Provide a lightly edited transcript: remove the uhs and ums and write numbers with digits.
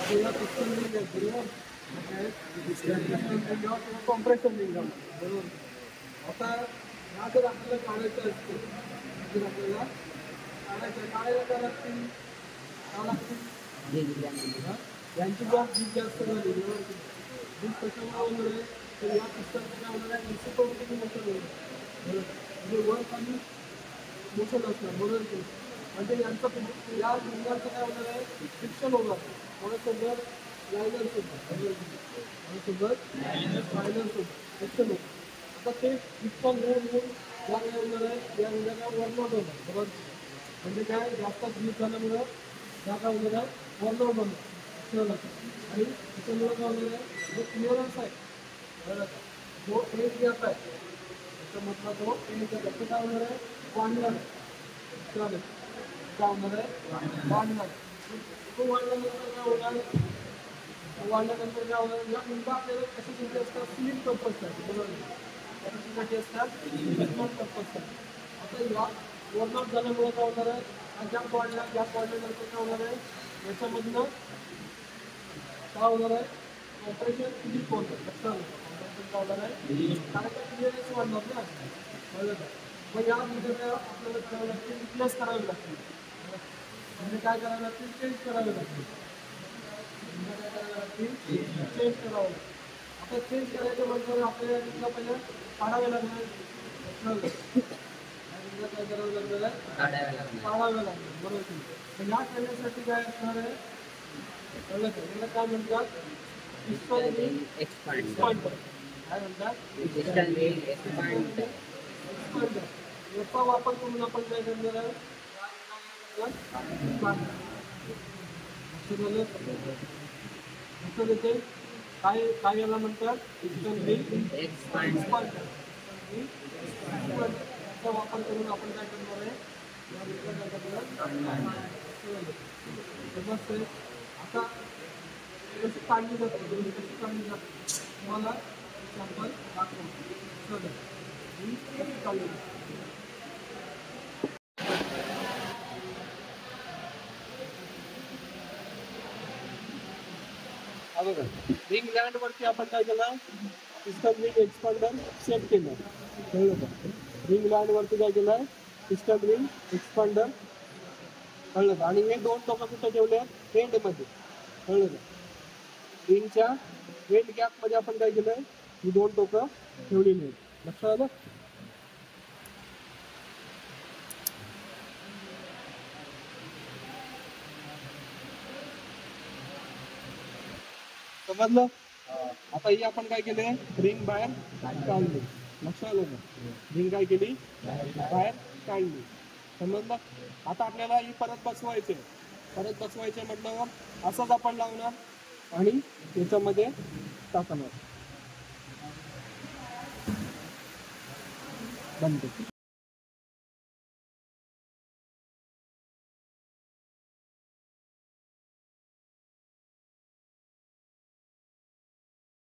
आता या piston ring आहे बरोबर, कॉम्प्रेशन रिंग बरोबर. आता ह्या जर आपल्याला काढायचं असते, जर आपल्याला काढायला काय लागतील, यांची जीप जास्त झाली बरोबर. जीप कशामुळे होणार आहे, तर या पिस्टनचं काय होणार आहे, रिसिप्रोकेटिंग मोशन होईल बरोबर. म्हणजे वर खाली मोशन असणार बरोबर की. म्हणजे यांचं या रिंगाचं काय होणार आहे, फ्रिक्शन होणार कोणासोबत, लायनर सोबत फ्रिक्शन होतं. आता ते फ्रिक्शन होऊन या काय होणार आहे, या रिंगा काय वर्नआउट होणार बरोबर. म्हणजे काय जास्त स्लिप झाल्यामुळं या काय होणार आहे, वर्नआउट होणार. आणि त्याच्यामुळं काय होणार आहे, जो क्लिअरन्स आहे बरोबर, जो एज गॅप आहे त्याच्यामधला जो एज गॅप आहे काय होणार आहे, वाढणार आहे. काय होणार आहे, वाढणार. तो वाढल्यानंतर काय होणार, वाढल्यानंतर काय होणार, या मुंबा आपल्याला कशासाठी असतात, स्लिप पर्पजसाठी बरोबर. कशासाठी असतात, स्लिप पर्पजसाठी. आता या वर्नआउट झाल्यामुळे काय होणार आहे, गॅप वाढल्यानंतर काय होणार आहे, याच्यामधनं काय होणार आहे, ऑपरेशन स्लिप होतं. लक्षात ऑपरेशन काय होणार आहे, कारण का क्लिअरन्स वाढणार ना कळलं का. मग या मुद्दे आपल्याला करावं लागतील, रिप्लेस करावे लागतील. म्हणजे काय करावं लागतील, चेंज करावे लागतील. चेंज करावं लागतं. आता चेंज करायचं म्हटलं आपल्याला तिथलं पहिलं काढावे लागणार. काय करावं लागणार आहे, काढावे लागणार बरोबर की. तर ह्या करण्यासाठी काय असणार आहे, कळलं का, याला काय म्हणतात, एक्सपांडर. काय म्हणतात, एक्सपांडर. याचा वापर करून आपण काय करणार आहे, असं देते. काय काय याला म्हणतात, एक्सपांडर. याचा वापर करून आपण काय करणार आहे, आता कशी काढली जाते, कशी काढली जाते तुम्हाला सॅम्पल दाखवतो. कशी काढली जाते. बघा रिंग लँड वरती आपण काय केलं, पिस्टन रिंग एक्सपांडर सेट केलं कळलं का. रिंग लँड वरती काय केलं, पिस्टन रिंग एक्सपांडर कळलं का. आणि हे दोन टोकं कुठे ठेवले, एंड मध्ये कळलं का. रिंगच्या एंड गॅप मध्ये आपण काय केलंय, ही दोन टोकं ठेवलेली आहेत. लक्षात आलं. समजलं. आता ही आपण काय केले, रिंग बाहेर काढली. लक्षात आलं का, रिंग काय केली, बाहेर काढली. समजलं. आता आपल्याला ही परत बसवायचे म्हटलं असंच आपण लावणार आणि याच्यामध्ये टाकणार. बंद.